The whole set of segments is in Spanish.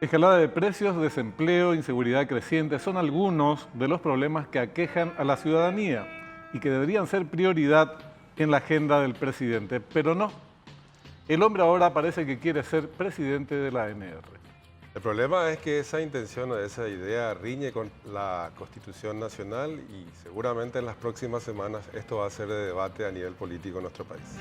Escalada de precios, desempleo, inseguridad creciente son algunos de los problemas que aquejan a la ciudadanía y que deberían ser prioridad en la agenda del presidente, pero no. El hombre ahora parece que quiere ser presidente de la ANR. El problema es que esa intención o esa idea riñe con la Constitución Nacional y seguramente en las próximas semanas esto va a ser de debate a nivel político en nuestro país.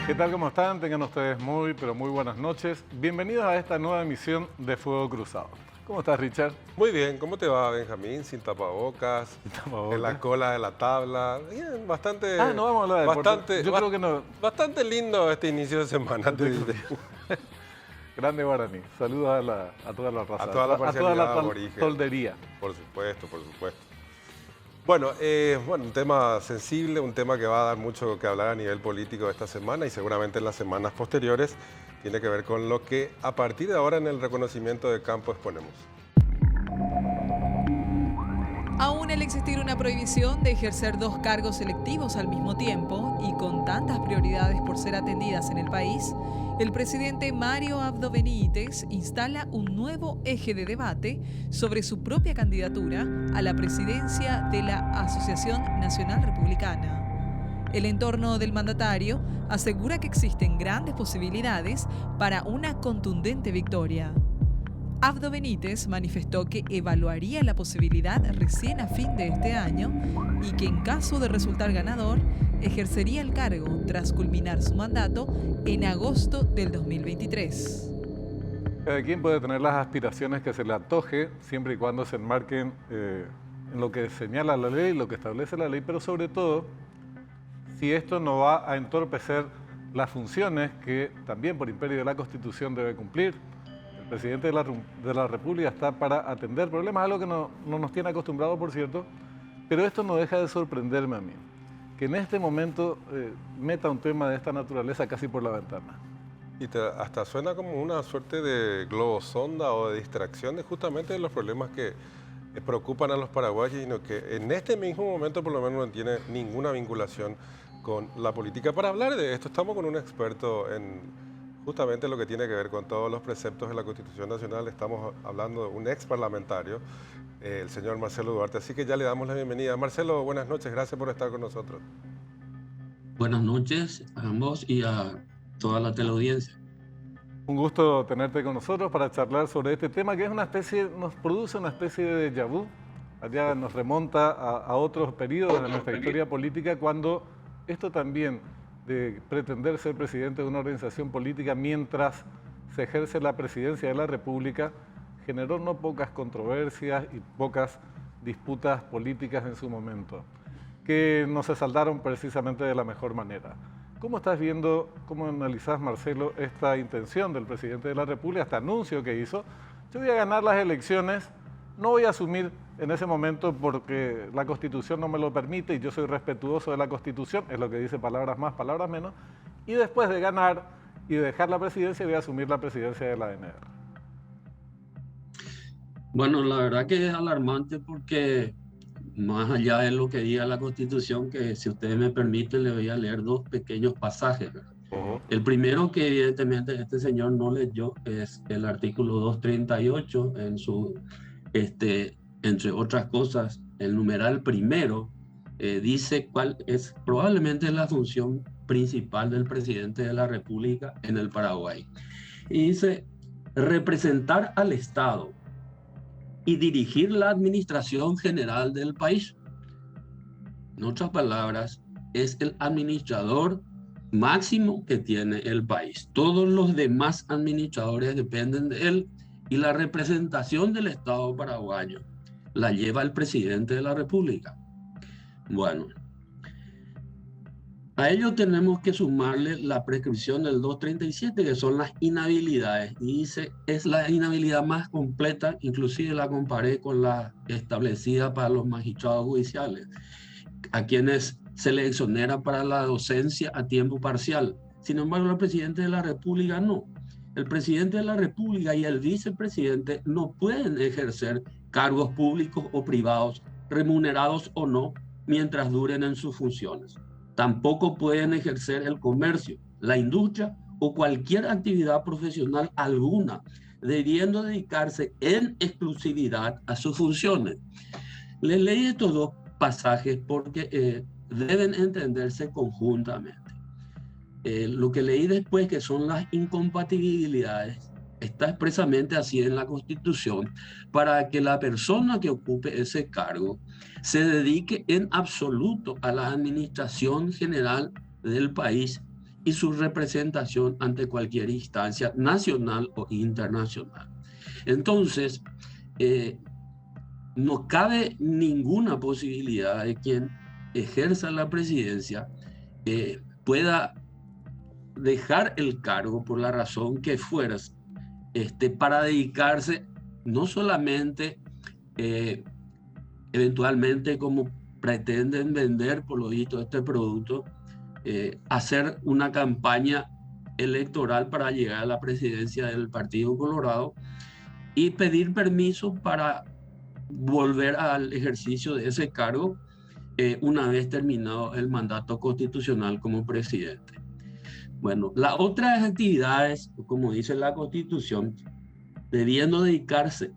¿Qué tal? ¿Cómo están? Tengan ustedes muy, pero muy buenas noches. Bienvenidos a esta nueva emisión de Fuego Cruzado. ¿Cómo estás, Richard? Muy bien, ¿cómo te va, Benjamín? Sin tapabocas, Sin tapabocas. en la cola de la tabla. Bien, bastante... No vamos a hablar de deporte. Yo creo que no. Bastante lindo este inicio de semana, te diré. Grande Guaraní. Saludos a toda la raza. A toda la parcialidad aborigen. Toldería. Por supuesto, por supuesto. Bueno, un tema sensible, un tema que va a dar mucho que hablar a nivel político esta semana y seguramente en las semanas posteriores. Tiene que ver con lo que a partir de ahora en el reconocimiento de campo exponemos. Aún al existir una prohibición de ejercer dos cargos electivos al mismo tiempo y con tantas prioridades por ser atendidas en el país, el presidente Mario Abdo Benítez instala un nuevo eje de debate sobre su propia candidatura a la presidencia de la Asociación Nacional Republicana. El entorno del mandatario asegura que existen grandes posibilidades para una contundente victoria. Abdo Benítez manifestó que evaluaría la posibilidad recién a fin de este año y que en caso de resultar ganador, ejercería el cargo tras culminar su mandato en agosto del 2023. Cada quien puede tener las aspiraciones que se le antoje, siempre y cuando se enmarquen en lo que señala la ley, lo que establece la ley, pero sobre todo, si esto no va a entorpecer las funciones que también por imperio de la Constitución debe cumplir. El presidente de la República está para atender problemas, algo que no nos tiene acostumbrado, por cierto, pero esto no deja de sorprenderme a mí, que en este momento meta un tema de esta naturaleza casi por la ventana. Y hasta suena como una suerte de globo sonda o de distracción de justamente de los problemas que preocupan a los paraguayos, sino que en este mismo momento por lo menos no tiene ninguna vinculación con la política. Para hablar de esto estamos con un experto en justamente lo que tiene que ver con todos los preceptos de la Constitución Nacional. Estamos hablando de un ex parlamentario, el señor Marcelo Duarte. Así que ya le damos la bienvenida. Marcelo, buenas noches, gracias por estar con nosotros. Buenas noches a ambos y a toda la teleaudiencia. Un gusto tenerte con nosotros para charlar sobre este tema que es nos produce una especie de déjà vu. Allá nos remonta a otros periodos de nuestra historia política cuando esto también de pretender ser presidente de una organización política mientras se ejerce la presidencia de la República generó no pocas controversias y pocas disputas políticas en su momento, que no se saldaron precisamente de la mejor manera. ¿Cómo estás viendo, cómo analizás, Marcelo, esta intención del presidente de la República, este anuncio que hizo? Yo voy a ganar las elecciones, no voy a asumir en ese momento porque la Constitución no me lo permite y yo soy respetuoso de la Constitución, es lo que dice palabras más, palabras menos, y después de ganar y de dejar la presidencia voy a asumir la presidencia de la ANR. Bueno, la verdad que es alarmante porque más allá de lo que diga la Constitución, que si ustedes me permiten le voy a leer dos pequeños pasajes. El primero que evidentemente este señor no leyó es el artículo 238 en su, entre otras cosas, el numeral primero dice cuál es probablemente la función principal del presidente de la República en el Paraguay. Y dice, representar al Estado y dirigir la administración general del país. En otras palabras, es el administrador máximo que tiene el país. Todos los demás administradores dependen de él y la representación del Estado paraguayo la lleva el presidente de la República. Bueno, a ello tenemos que sumarle la prescripción del 237, que son las inhabilidades. Y dice, es la inhabilidad más completa, inclusive la comparé con la establecida para los magistrados judiciales, a quienes se les exonera para la docencia a tiempo parcial. Sin embargo, el presidente de la República no. El presidente de la República y el vicepresidente no pueden ejercer cargos públicos o privados, remunerados o no, mientras duren en sus funciones. Tampoco pueden ejercer el comercio, la industria o cualquier actividad profesional alguna, debiendo dedicarse en exclusividad a sus funciones. Les leí estos dos pasajes porque deben entenderse conjuntamente. Lo que leí después, que son las incompatibilidades, está expresamente así en la Constitución, para que la persona que ocupe ese cargo se dedique en absoluto a la administración general del país y su representación ante cualquier instancia nacional o internacional. Entonces, no cabe ninguna posibilidad de quien ejerza la presidencia pueda dejar el cargo por la razón que fuera, para dedicarse no solamente eventualmente, como pretenden vender por lo visto este producto, hacer una campaña electoral para llegar a la presidencia del Partido Colorado y pedir permiso para volver al ejercicio de ese cargo una vez terminado el mandato constitucional como presidente. Bueno, las otras actividades, como dice la Constitución, debiendo dedicarse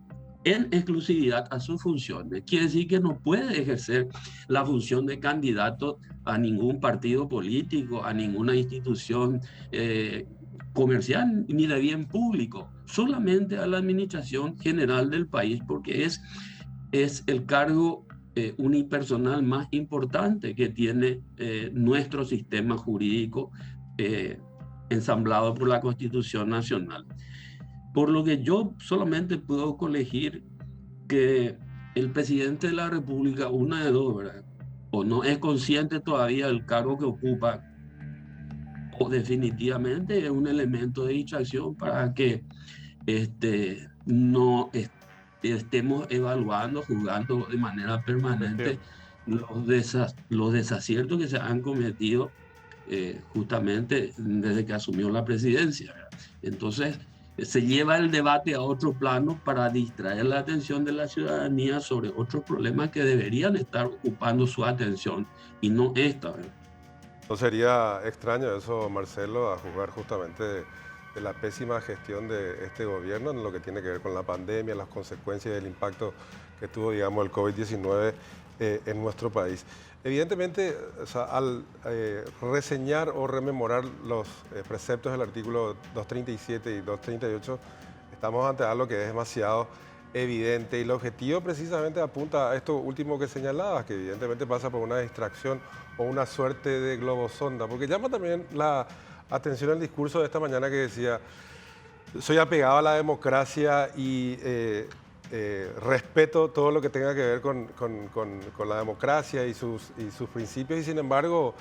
en exclusividad a sus funciones, quiere decir que no puede ejercer la función de candidato a ningún partido político, a ninguna institución comercial ni de bien público, solamente a la administración general del país, porque es el cargo unipersonal más importante que tiene nuestro sistema jurídico ensamblado por la Constitución Nacional. Por lo que yo solamente puedo colegir que el presidente de la República, una de dos, ¿verdad? O no es consciente todavía del cargo que ocupa, o definitivamente es un elemento de distracción para que no estemos evaluando, juzgando de manera permanente los desaciertos que se han cometido justamente desde que asumió la presidencia, ¿verdad? Entonces se lleva el debate a otro plano para distraer la atención de la ciudadanía sobre otros problemas que deberían estar ocupando su atención y no esta, ¿verdad? ¿No sería extraño eso, Marcelo, a juzgar justamente de la pésima gestión de este gobierno en lo que tiene que ver con la pandemia, las consecuencias del impacto que tuvo, digamos, el COVID-19 en nuestro país? Evidentemente, o sea, al reseñar o rememorar los preceptos del artículo 237 y 238, estamos ante algo que es demasiado evidente, y el objetivo precisamente apunta a esto último que señalabas, que evidentemente pasa por una distracción o una suerte de globosonda, porque llama también la atención el discurso de esta mañana que decía: soy apegado a la democracia y respeto todo lo que tenga que ver con la democracia y sus principios, y sin embargo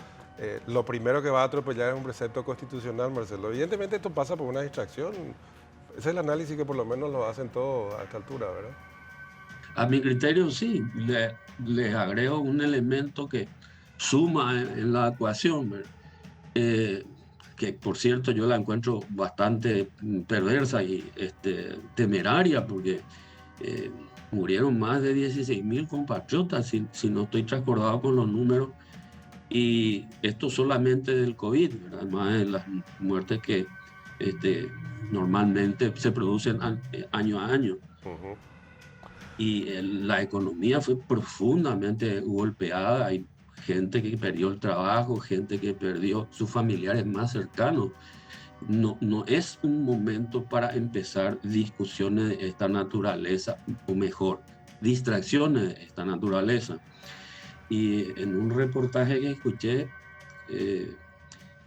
lo primero que va a atropellar es un precepto constitucional, Marcelo. Evidentemente esto pasa por una distracción. Ese es el análisis que por lo menos lo hacen todos a esta altura, ¿verdad? A mi criterio sí, le agrego un elemento que suma en la ecuación, ¿verdad? Que por cierto yo la encuentro bastante perversa y temeraria, porque murieron más de 16.000 compatriotas, si no estoy transcordado con los números, y esto solamente del COVID, ¿verdad? Además de las muertes que normalmente se producen año a año. Uh-huh. Y la economía fue profundamente golpeada. Hay gente que perdió el trabajo, gente que perdió sus familiares más cercanos. No es un momento para empezar discusiones de esta naturaleza, o mejor, distracciones de esta naturaleza. Y en un reportaje que escuché,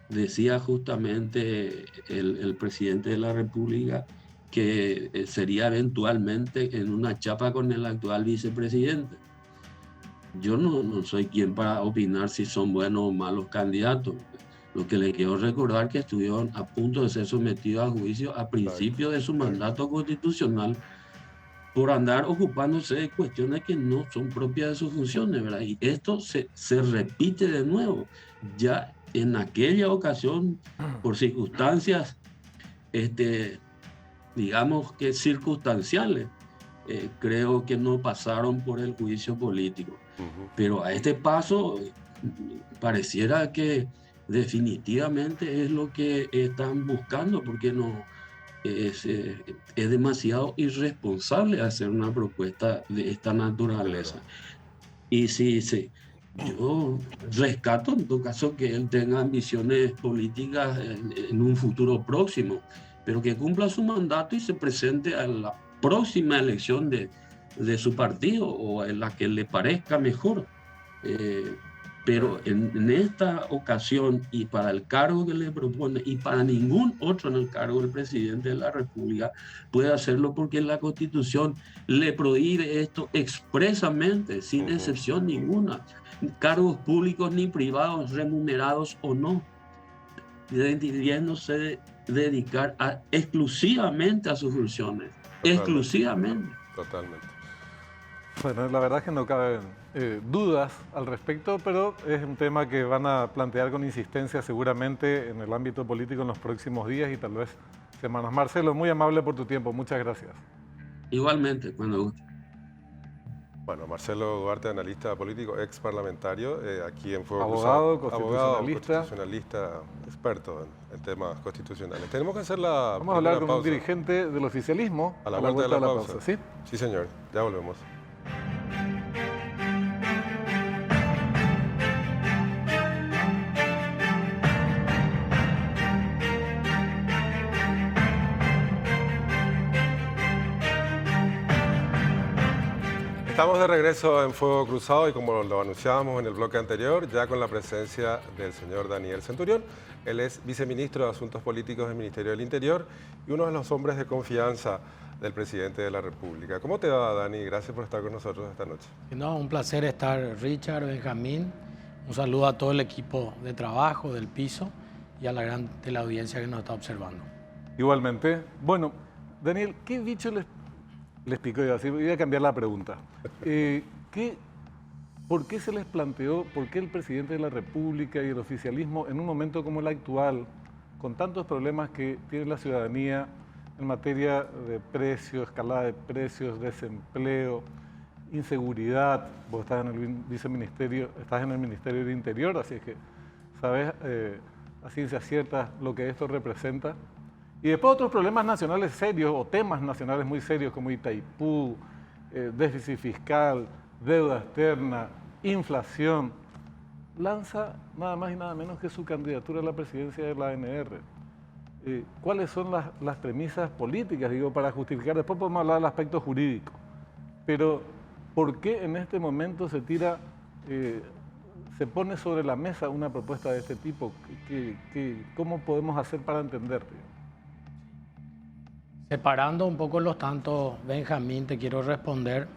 decía justamente el presidente de la República que sería eventualmente en una chapa con el actual vicepresidente. Yo no soy quien para opinar si son buenos o malos candidatos. Lo que le quiero recordar que estuvieron a punto de ser sometidos a juicio a principio de su mandato constitucional por andar ocupándose de cuestiones que no son propias de sus funciones, ¿verdad? Y esto se repite de nuevo. Ya en aquella ocasión, por circunstancias, digamos que circunstanciales, creo que no pasaron por el juicio político. Uh-huh. Pero a este paso pareciera que definitivamente es lo que están buscando, porque no es demasiado irresponsable hacer una propuesta de esta naturaleza. Y sí, yo rescato en todo caso que él tenga ambiciones políticas en un futuro próximo, pero que cumpla su mandato y se presente a la próxima elección de su partido o en la que le parezca mejor. Pero en esta ocasión y para el cargo que le propone y para ningún otro en el cargo del presidente de la República puede hacerlo, porque la Constitución le prohíbe esto expresamente, sin excepción ninguna. Cargos públicos ni privados, remunerados o no, debiéndose dedicar exclusivamente a sus funciones. Exclusivamente. Totalmente. Bueno, la verdad es que no caben dudas al respecto, pero es un tema que van a plantear con insistencia seguramente en el ámbito político en los próximos días y tal vez semanas. Marcelo, muy amable por tu tiempo, muchas gracias. Igualmente, cuando guste. Bueno, Marcelo Duarte, analista político, ex parlamentario, aquí en Fuego Abogado, Cruzado. Constitucionalista, experto en temas constitucionales. Tenemos que hacer la Vamos a hablar con pausa. un dirigente del oficialismo A la vuelta de la pausa. ¿Sí? Sí, señor. Ya volvemos. Estamos de regreso en Fuego Cruzado y como lo anunciábamos en el bloque anterior, ya con la presencia del señor Daniel Centurión. Él es viceministro de Asuntos Políticos del Ministerio del Interior y uno de los hombres de confianza del presidente de la República. ¿Cómo te va, Dani? Gracias por estar con nosotros esta noche. No, un placer estar, Richard, Benjamín. Un saludo a todo el equipo de trabajo, del piso y a la gran teleaudiencia que nos está observando. Igualmente. Bueno, Daniel, ¿qué bicho les picó? Voy a cambiar la pregunta. ¿Por qué se les planteó, por qué el presidente de la República y el oficialismo en un momento como el actual, con tantos problemas que tiene la ciudadanía en materia de precios, escalada de precios, desempleo, inseguridad? Vos estás en el viceministerio, estás en el Ministerio del Interior, así es que sabes a ciencia cierta lo que esto representa. Y después otros problemas nacionales serios o temas nacionales muy serios como Itaipú, déficit fiscal, deuda externa, inflación. Lanza nada más y nada menos que su candidatura a la presidencia de la ANR. ¿Cuáles son las premisas políticas, digo, para justificar? Después podemos hablar del aspecto jurídico. Pero, ¿por qué en este momento se pone sobre la mesa una propuesta de este tipo? ¿Cómo podemos hacer para entenderte? Separando un poco los tantos, Benjamín, te quiero responder.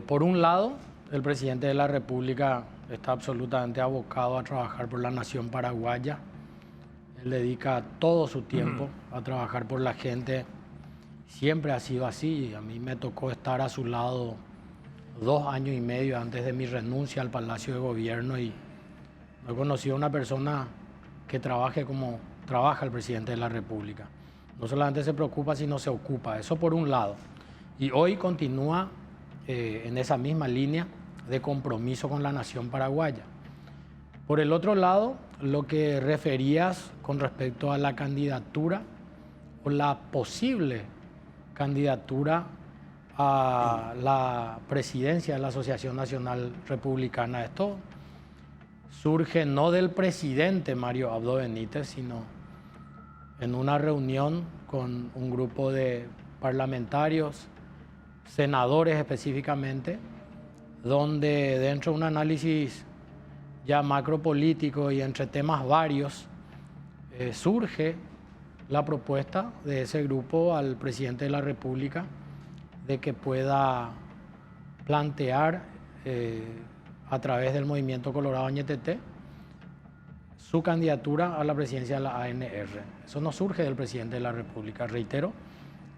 Por un lado, el presidente de la República está absolutamente abocado a trabajar por la nación paraguaya. Él dedica todo su tiempo a trabajar por la gente. Siempre ha sido así. A mí me tocó estar a su lado 2 años y medio antes de mi renuncia al Palacio de Gobierno y no he conocido a una persona que trabaje como trabaja el presidente de la República. No solamente se preocupa, sino se ocupa. Eso por un lado. Y hoy continúa en esa misma línea de compromiso con la nación paraguaya. Por el otro lado, lo que referías con respecto a la candidatura o la posible candidatura a la presidencia de la Asociación Nacional Republicana. Esto surge no del presidente Mario Abdo Benítez, sino en una reunión con un grupo de parlamentarios, senadores específicamente, donde dentro de un análisis ya macropolítico y entre temas varios, surge la propuesta de ese grupo al presidente de la República de que pueda plantear a través del Movimiento Colorado Ñeteté su candidatura a la presidencia de la ANR. Eso no surge del presidente de la República, reitero,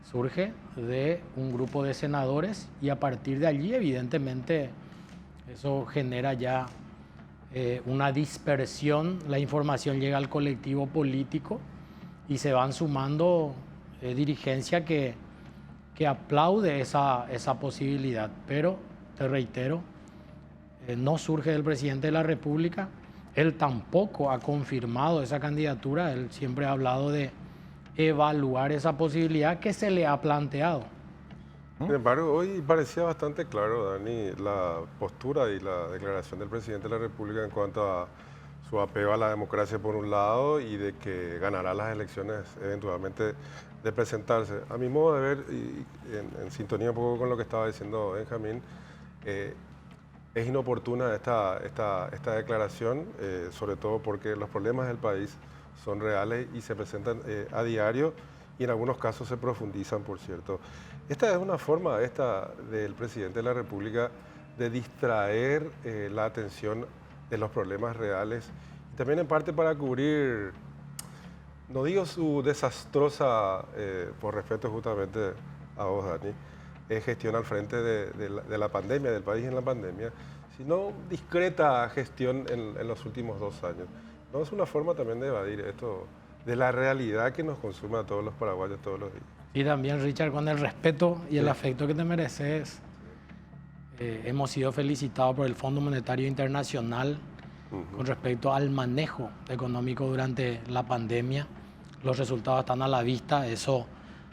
surge de un grupo de senadores y a partir de allí, evidentemente, eso genera ya una dispersión, la información llega al colectivo político y se van sumando dirigencia que aplaude esa posibilidad. Pero, te reitero, no surge del presidente de la República. Él tampoco ha confirmado esa candidatura. Él siempre ha hablado de evaluar esa posibilidad que se le ha planteado. Sin embargo, hoy parecía bastante claro, Dani, la postura y la declaración del presidente de la República en cuanto a su apego a la democracia por un lado y de que ganará las elecciones eventualmente de presentarse. A mi modo de ver, y en sintonía un poco con lo que estaba diciendo Benjamín, es inoportuna esta declaración, sobre todo porque los problemas del país son reales y se presentan a diario y en algunos casos se profundizan, por cierto. Esta es una forma del presidente de la República de distraer la atención de los problemas reales y también en parte para cubrir, no digo su desastrosa, por respeto justamente a vos, Dani, gestión al frente de la pandemia, del país en la pandemia, sino discreta gestión en los últimos 2 años. ¿No es una forma también de evadir esto de la realidad que nos consume a todos los paraguayos todos los días? Y también, Richard, con el respeto y el afecto que te mereces, hemos sido felicitados por el Fondo Monetario Internacional con respecto al manejo económico durante la pandemia. Los resultados están a la vista. Eso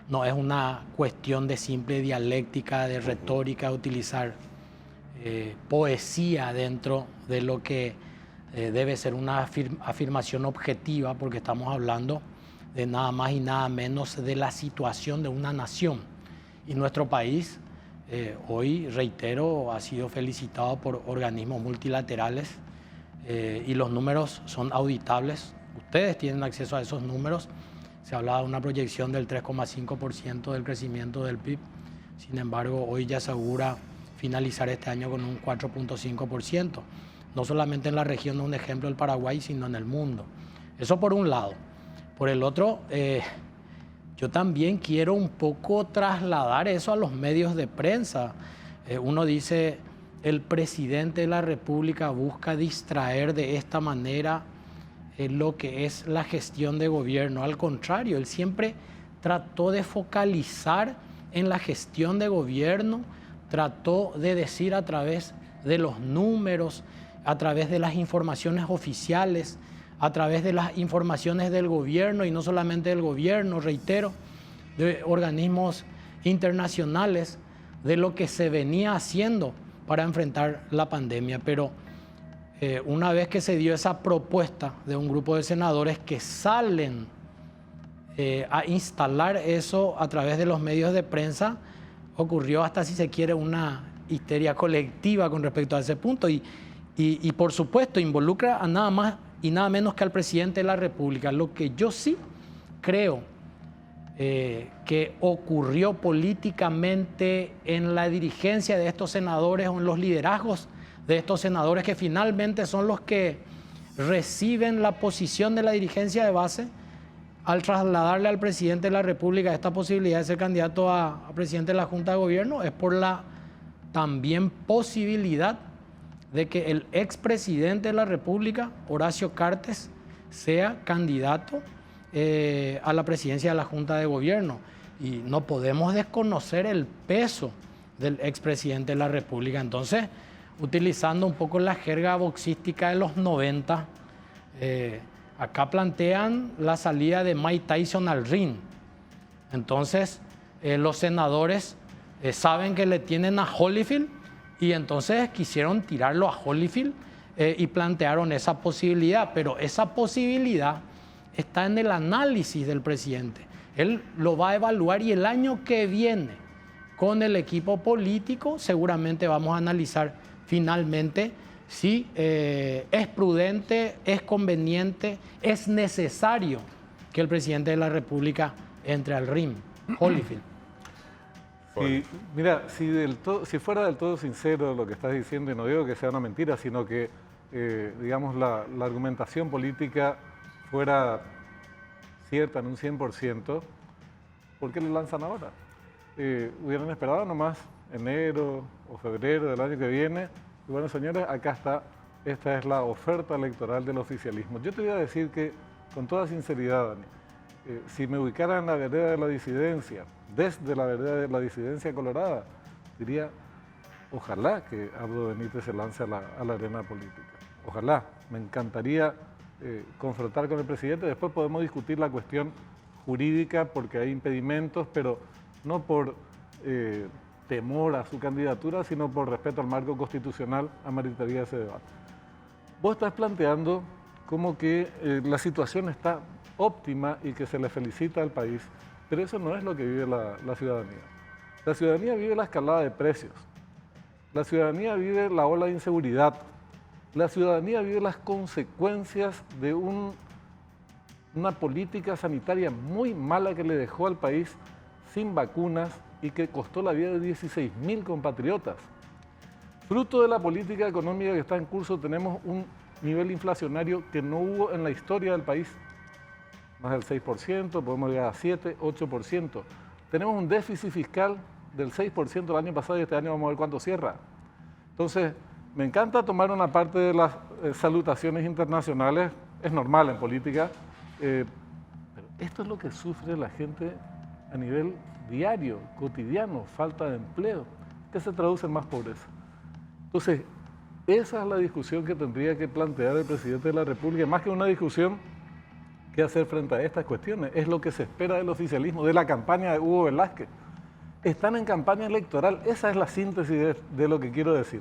no es una cuestión de simple dialéctica, de retórica, de utilizar poesía dentro de lo que debe ser una afirmación objetiva, porque estamos hablando de nada más y nada menos de la situación de una nación. Y nuestro país, hoy, reitero, ha sido felicitado por organismos multilaterales y los números son auditables. Ustedes tienen acceso a esos números. Se hablaba de una proyección del 3,5% del crecimiento del PIB. Sin embargo, hoy ya se augura finalizar este año con un 4,5%. No solamente en la región, no un ejemplo del Paraguay, sino en el mundo. Eso por un lado. Por el otro, yo también quiero un poco trasladar eso a los medios de prensa. Uno dice, el presidente de la República busca distraer de esta manera lo que es la gestión de gobierno. Al contrario, él siempre trató de focalizar en la gestión de gobierno, trató de decir a través de los números, a través de las informaciones oficiales, a través de las informaciones del gobierno, y no solamente del gobierno, reitero, de organismos internacionales, de lo que se venía haciendo para enfrentar la pandemia. Pero una vez que se dio esa propuesta de un grupo de senadores que salen a instalar eso a través de los medios de prensa, ocurrió hasta, si se quiere, una histeria colectiva con respecto a ese punto y por supuesto involucra a nada más y nada menos que al presidente de la República. Lo que yo sí creo que ocurrió políticamente en la dirigencia de estos senadores o en los liderazgos de estos senadores, que finalmente son los que reciben la posición de la dirigencia de base, al trasladarle al presidente de la República esta posibilidad de ser candidato a presidente de la Junta de Gobierno, es por la también posibilidad de que el expresidente de la República, Horacio Cartes, sea candidato a la presidencia de la Junta de Gobierno. Y no podemos desconocer el peso del expresidente de la República. Entonces, utilizando un poco la jerga boxística de los 90, acá plantean la salida de Mike Tyson al ring. Entonces, los senadores saben que le tienen a Holyfield y entonces quisieron tirarlo a Holyfield y plantearon esa posibilidad. Pero esa posibilidad está en el análisis del presidente. Él lo va a evaluar y el año que viene, con el equipo político, seguramente vamos a analizar finalmente si es prudente, es conveniente, es necesario que el presidente de la República entre al ring. Holyfield. Mira, si fuera del todo sincero lo que estás diciendo, y no digo que sea una mentira, sino que, digamos, la argumentación política fuera cierta en un 100%, ¿por qué lo lanzan ahora? Hubieran esperado nomás enero o febrero del año que viene. Y bueno, señores, acá está, esta es la oferta electoral del oficialismo. Yo te voy a decir que, con toda sinceridad, Dani, si me ubicara en la vereda de la disidencia, desde la vereda de la disidencia colorada, diría, ojalá que Abdo Benítez se lance a la arena política. Ojalá, me encantaría confrontar con el presidente. Después podemos discutir la cuestión jurídica porque hay impedimentos, pero no por temor a su candidatura, sino por respeto al marco constitucional, ameritaría ese debate. Vos estás planteando como que la situación está óptima y que se le felicita al país, pero eso no es lo que vive la ciudadanía. La ciudadanía vive la escalada de precios, la ciudadanía vive la ola de inseguridad, la ciudadanía vive las consecuencias de una política sanitaria muy mala que le dejó al país sin vacunas y que costó la vida de 16.000 compatriotas. Fruto de la política económica que está en curso, tenemos un nivel inflacionario que no hubo en la historia del país. Más del 6%, podemos llegar a 7, 8%. Tenemos un déficit fiscal del 6% el año pasado y este año vamos a ver cuánto cierra. Entonces, me encanta tomar una parte de las salutaciones internacionales, es normal en política, pero esto es lo que sufre la gente a nivel diario, cotidiano, falta de empleo, que se traduce en más pobreza. Entonces, esa es la discusión que tendría que plantear el presidente de la República, más que una discusión que hacer frente a estas cuestiones. Es lo que se espera del oficialismo, de la campaña de Hugo Velázquez. Están en campaña electoral, esa es la síntesis de lo que quiero decir.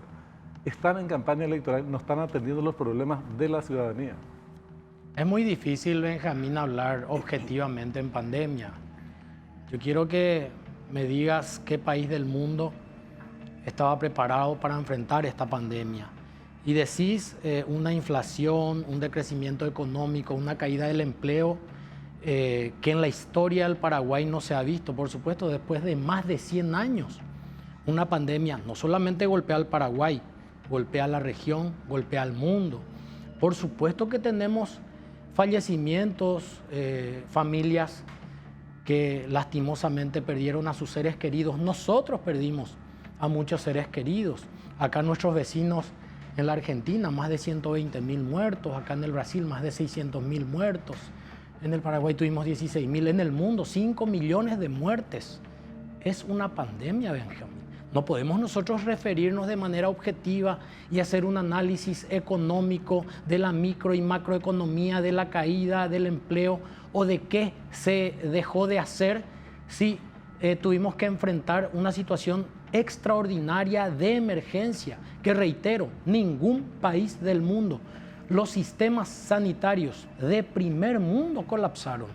Están en campaña electoral, no están atendiendo los problemas de la ciudadanía. Es muy difícil, Benjamín, hablar objetivamente en pandemia. Yo quiero que me digas qué país del mundo estaba preparado para enfrentar esta pandemia. Y decís una inflación, un decrecimiento económico, una caída del empleo que en la historia del Paraguay no se ha visto, por supuesto, después de más de 100 años. Una pandemia no solamente golpea al Paraguay, golpea a la región, golpea al mundo. Por supuesto que tenemos fallecimientos, familias que lastimosamente perdieron a sus seres queridos. Nosotros perdimos a muchos seres queridos. Acá nuestros vecinos en la Argentina, más de 120.000 muertos. Acá en el Brasil, más de 600.000 muertos. En el Paraguay tuvimos 16.000. En el mundo, 5 millones de muertes. Es una pandemia, Benjamín. No podemos nosotros referirnos de manera objetiva y hacer un análisis económico de la micro y macroeconomía, de la caída del empleo o de qué se dejó de hacer si tuvimos que enfrentar una situación extraordinaria de emergencia, que reitero, ningún país del mundo. Los sistemas sanitarios de primer mundo colapsaron.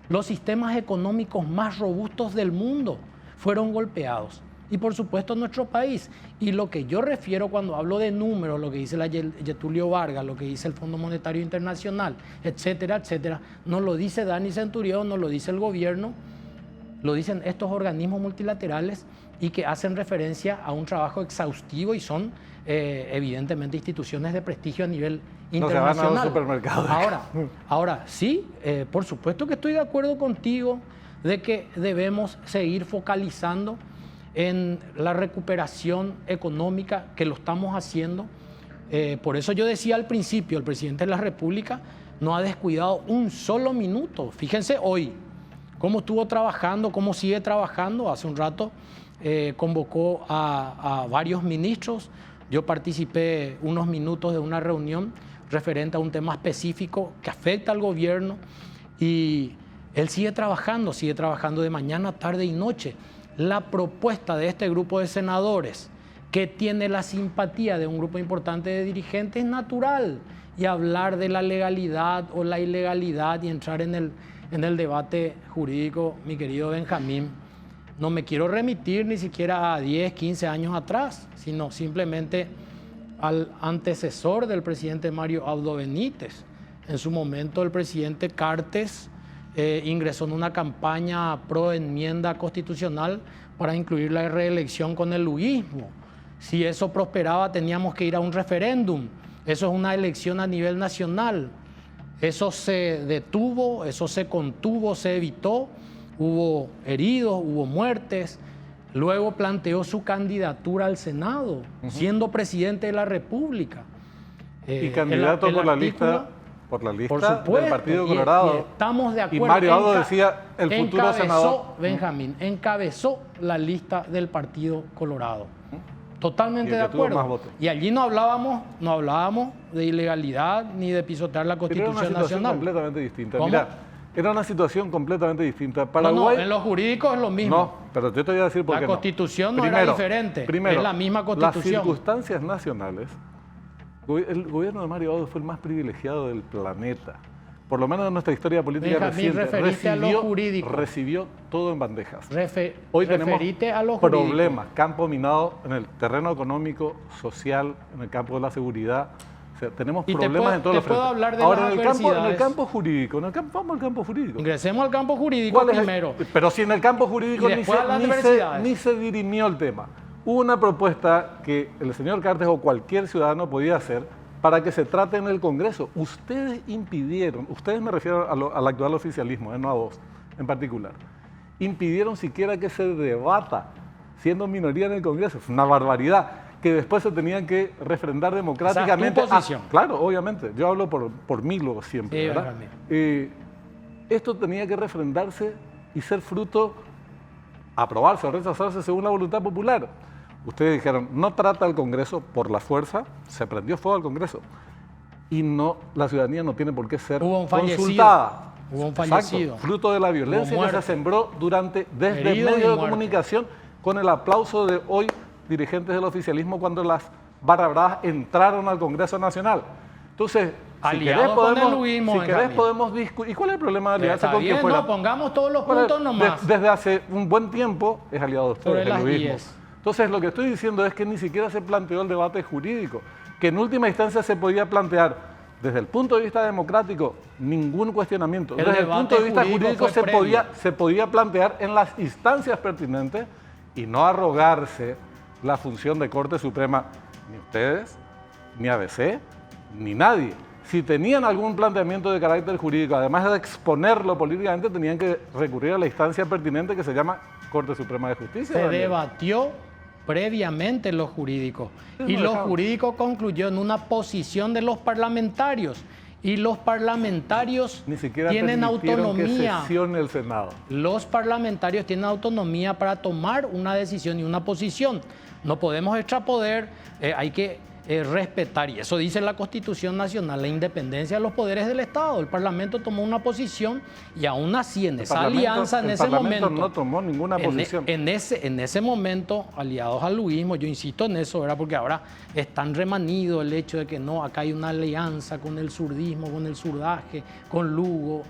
Los sistemas económicos más robustos del mundo fueron golpeados. Y por supuesto nuestro país. Y lo que yo refiero cuando hablo de números, lo que dice la Getulio Vargas, lo que dice el Fondo Monetario Internacional, etcétera, etcétera, no lo dice Dani Centurión, no lo dice el gobierno, lo dicen estos organismos multilaterales y que hacen referencia a un trabajo exhaustivo y son evidentemente instituciones de prestigio a nivel internacional. No se van a los supermercados. Ahora sí, por supuesto que estoy de acuerdo contigo de que debemos seguir focalizando en la recuperación económica, que lo estamos haciendo. Por eso yo decía al principio, el presidente de la República no ha descuidado un solo minuto. Fíjense hoy cómo estuvo trabajando, cómo sigue trabajando. Hace un rato convocó a varios ministros. Yo participé unos minutos de una reunión referente a un tema específico que afecta al gobierno y él sigue trabajando de mañana, tarde y noche. La propuesta de este grupo de senadores, que tiene la simpatía de un grupo importante de dirigentes, es natural. Y hablar de la legalidad o la ilegalidad y entrar en el debate jurídico, mi querido Benjamín, no me quiero remitir ni siquiera a 10, 15 años atrás, sino simplemente al antecesor del presidente Mario Abdo Benítez. En su momento el presidente Cartes ingresó en una campaña pro enmienda constitucional para incluir la reelección con el luguismo. Si eso prosperaba, teníamos que ir a un referéndum. Eso es una elección a nivel nacional. Eso se detuvo, eso se contuvo, se evitó. Hubo heridos, hubo muertes. Luego planteó su candidatura al Senado, siendo presidente de la República. Y candidato por la lista por supuesto, del Partido Colorado. Y estamos de acuerdo. Y Mario Abdo decía, el futuro senador. Benjamín, encabezó la lista del Partido Colorado. Totalmente de acuerdo. Y allí no hablábamos de ilegalidad ni de pisotear la Constitución Nacional. Era una situación completamente distinta. ¿Cómo? Mira, era una situación completamente distinta. Paraguay, no, en lo jurídico es lo mismo. No, pero yo te voy a decir por qué no. La Constitución no era diferente. Primero, es la misma Constitución. Las circunstancias nacionales, el gobierno de Mario Abdo fue el más privilegiado del planeta. Por lo menos en nuestra historia política reciente, recibió todo en bandejas. Hoy tenemos problemas, campo minado en el terreno económico, social, en el campo de la seguridad. O sea, tenemos problemas en todos los frentes. Ahora, en el campo jurídico, vamos al campo jurídico. Ingresemos al campo jurídico primero. Pero si en el campo jurídico ni se dirimió el tema. Hubo una propuesta que el señor Cartes o cualquier ciudadano podía hacer para que se trate en el Congreso. Ustedes impidieron, ustedes me refiero al actual oficialismo, no a vos en particular, impidieron siquiera que se debata, siendo minoría en el Congreso. Es una barbaridad, que después se tenían que refrendar democráticamente. O sea, tu posición. Claro, obviamente, yo hablo por mí luego siempre, sí, ¿verdad? Esto tenía que refrendarse y ser fruto, aprobarse o rechazarse según la voluntad popular. Ustedes dijeron, no trata al Congreso por la fuerza, se prendió fuego al Congreso. Y no, la ciudadanía no tiene por qué ser consultada. Hubo un fallecido. Exacto, fruto de la violencia que se sembró desde medios de comunicación, con el aplauso de hoy dirigentes del oficialismo cuando las barra bravas entraron al Congreso Nacional. Entonces, si querés podemos discutir. ¿Y cuál es el problema de alianza con que fuera? No, pongamos todos los puntos nomás. Desde hace un buen tiempo es aliado de ustedes, el luismo. Entonces, lo que estoy diciendo es que ni siquiera se planteó el debate jurídico, que en última instancia se podía plantear desde el punto de vista democrático ningún cuestionamiento. Desde el punto de vista jurídico se podía plantear en las instancias pertinentes y no arrogarse la función de Corte Suprema, ni ustedes, ni ABC, ni nadie. Si tenían algún planteamiento de carácter jurídico, además de exponerlo políticamente, tenían que recurrir a la instancia pertinente que se llama Corte Suprema de Justicia. Se debatió previamente lo jurídico y lo jurídico concluyó en una posición de los parlamentarios y los parlamentarios tienen autonomía. Que sesione el Senado. Los parlamentarios tienen autonomía para tomar una decisión y una posición. No podemos extrapoder, hay que respetar, y eso dice la Constitución Nacional, la independencia de los poderes del Estado. El Parlamento tomó una posición y aún así en esa alianza, en ese momento... El Parlamento no tomó ninguna posición. En ese momento, aliados al luismo, yo insisto en eso, ¿verdad? Porque ahora es tan remanido el hecho de que no, acá hay una alianza con el surdismo, con el surdaje, con Lugo.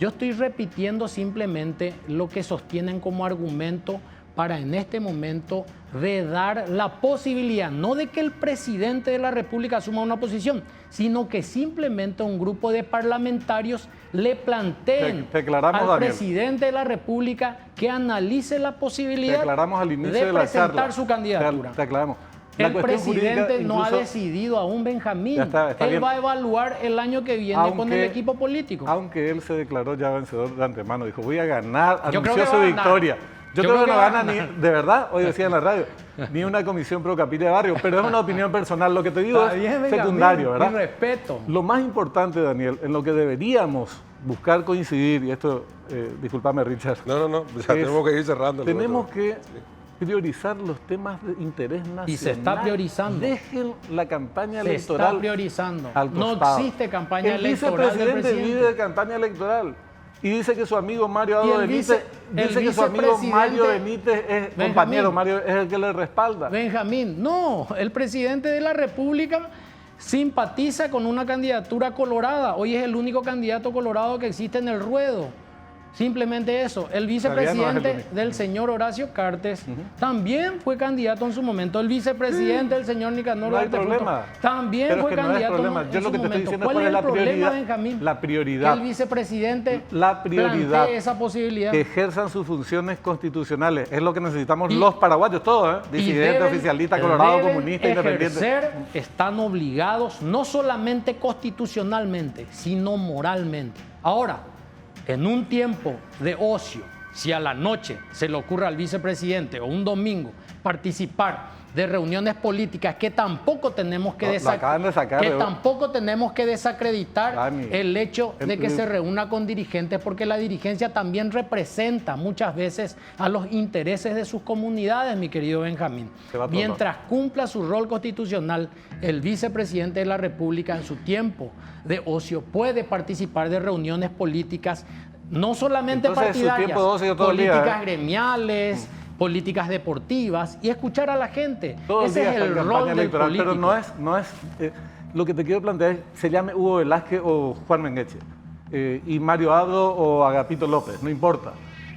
Yo estoy repitiendo simplemente lo que sostienen como argumento para en este momento vedar la posibilidad, no de que el presidente de la República asuma una posición, sino que simplemente un grupo de parlamentarios le planteen al presidente de la República que analice la posibilidad de presentar su candidatura. Te aclaramos. El presidente no ha decidido aún, Benjamín. Él va a evaluar el año que viene con el equipo político. Aunque él se declaró ya vencedor de antemano, dijo, voy a ganar, anunció su victoria. Yo creo que no gana ni, de verdad, hoy decía en la radio, ni una comisión pro capilla de barrio, pero es una opinión personal. Lo que te digo es secundario, ¿verdad? Mi respeto. Lo más importante, Daniel, en lo que deberíamos buscar coincidir, y esto, discúlpame, Richard. No, ya tenemos que ir cerrando. Tenemos que priorizar los temas de interés nacional. Y se está priorizando. Dejen la campaña electoral. Se está priorizando. No existe campaña electoral. El vicepresidente vive de campaña electoral. Y dice que su amigo Mario Abdo Benítez, es compañero, Mario es el que le respalda. Benjamín, no, el presidente de la República simpatiza con una candidatura colorada. Hoy es el único candidato colorado que existe en el ruedo. Simplemente eso. El vicepresidente del señor Horacio Cartes también fue candidato en su momento. El vicepresidente del señor Nicanor no hay problema. También fue candidato en su momento. Yo lo que te estoy diciendo ¿Cuál es la prioridad, Benjamín? La prioridad. Que el vicepresidente plantee esa posibilidad. Que ejerzan sus funciones constitucionales. Es lo que necesitamos los paraguayos, todos, disidentes, oficialistas, colorados, comunistas, independientes. Están obligados no solamente constitucionalmente, sino moralmente. Ahora, en un tiempo de ocio, si a la noche se le ocurre al vicepresidente o un domingo participar de reuniones políticas que tampoco tenemos que, tampoco tenemos que desacreditar Dani, el hecho de que se reúna con dirigentes, porque la dirigencia también representa muchas veces a los intereses de sus comunidades, mi querido Benjamín. Mientras cumpla su rol constitucional, el vicepresidente de la República en su tiempo de ocio puede participar de reuniones políticas, no solamente partidarias, políticas gremiales, políticas deportivas, y escuchar a la gente. Ese es el rol del político. Pero no es lo que te quiero plantear es se llame Hugo Velázquez o Juan Mengueche, y Mario Abdo o Agapito López, no importa.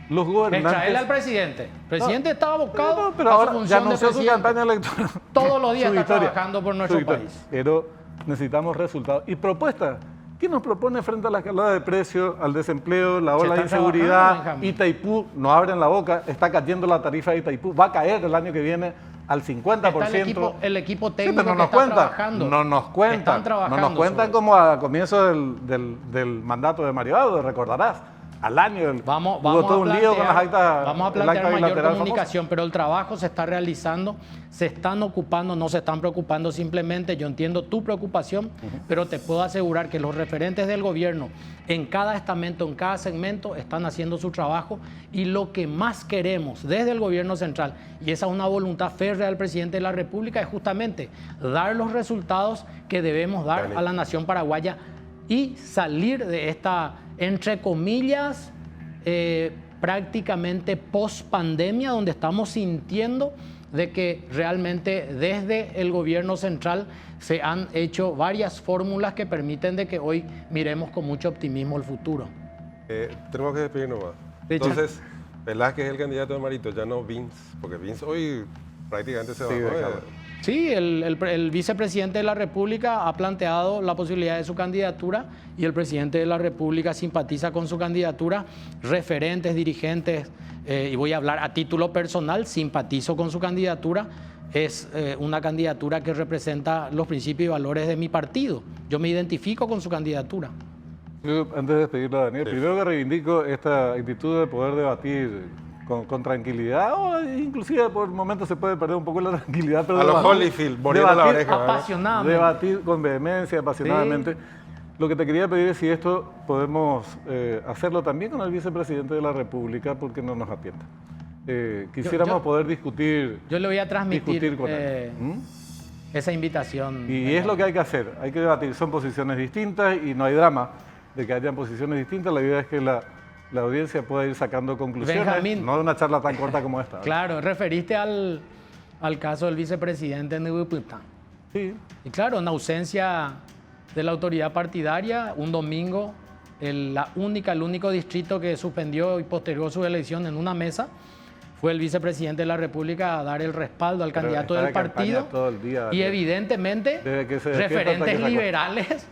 Los gobernantes... Traerle al presidente. El presidente está abocado pero a ahora su ya función de anunció su presidente. campaña electoral. Todos los días Su está victoria, trabajando por nuestro país. Pero necesitamos resultados y propuestas. ¿Qué nos propone frente a la escalada de precios, al desempleo, la ola de inseguridad? Itaipú, no abren la boca, está cayendo la tarifa de Itaipú, va a caer el año que viene al 50%. Está el equipo técnico pero que está trabajando. No nos cuentan. No nos cuentan como a comienzo del mandato de Mario Abdo, recordarás. Al año vamos todo un lío con las actas. Vamos a plantear mayor comunicación, pero el trabajo se está realizando, se están ocupando, no se están preocupando simplemente. Yo entiendo tu preocupación, pero te puedo asegurar que los referentes del gobierno en cada estamento, en cada segmento, están haciendo su trabajo, y lo que más queremos desde el gobierno central, y esa es una voluntad férrea del presidente de la República, es justamente dar los resultados que debemos dar a la nación paraguaya y salir de esta, entre comillas, prácticamente post-pandemia, donde estamos sintiendo de que realmente desde el gobierno central se han hecho varias fórmulas que permiten de que hoy miremos con mucho optimismo el futuro. Tenemos que despedirnos más. Entonces, Velázquez es el candidato de Marito, ya no Vince, porque Vince hoy prácticamente se bajó. Sí, el vicepresidente de la República ha planteado la posibilidad de su candidatura, y el presidente de la República simpatiza con su candidatura. Referentes, dirigentes, y voy a hablar a título personal, simpatizo con su candidatura. Es una candidatura que representa los principios y valores de mi partido. Yo me identifico con su candidatura. Yo, antes de despedirlo a Daniel, primero que reivindico esta actitud de poder debatir con tranquilidad, o inclusive por momentos se puede perder un poco la tranquilidad, pero a los Holyfield, muriendo la oreja. Apasionadamente. Debatir con vehemencia, apasionadamente. Sí. Lo que te quería pedir es si esto podemos hacerlo también con el vicepresidente de la República, porque no nos atienda. Quisiéramos poder discutir. Yo le voy a transmitir con él. esa invitación. Y es lo que hay que hacer, hay que debatir. Son posiciones distintas y no hay drama de que hayan posiciones distintas. La idea es que la audiencia pueda ir sacando conclusiones, Benjamín, no de una charla tan corta como esta. Claro, referiste al caso del vicepresidente Nubipután. Sí. Y claro, en ausencia de la autoridad partidaria, un domingo, el único distrito que suspendió y postergó su elección en una mesa fue el vicepresidente de la República a dar el respaldo al candidato del partido. Todo el día, y evidentemente, referentes liberales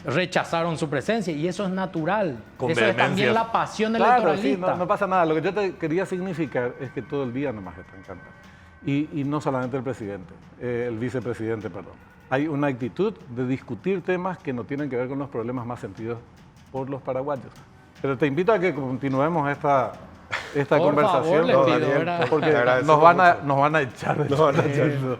rechazaron su presencia, y eso es natural. Eso es también la pasión electoralista. Sí, no pasa nada. Lo que yo te quería significar es que todo el día nomás están cantando. Y no solamente el presidente, el vicepresidente, perdón. Hay una actitud de discutir temas que no tienen que ver con los problemas más sentidos por los paraguayos. Pero te invito a que continuemos esta conversación. Favor, pido, porque nos van a echar.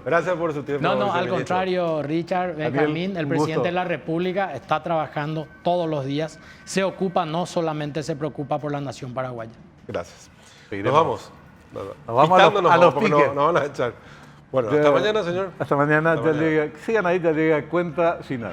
Gracias por su tiempo. No, al contrario, Richard, Benjamín, el presidente de la República está trabajando todos los días. Se ocupa, no solamente se preocupa por la nación paraguaya. Gracias. Nos vamos. Nos vamos a los piques. Nos van a echar. Bueno, hasta mañana, señor. Hasta mañana. Sigan ahí, ya llega cuenta final.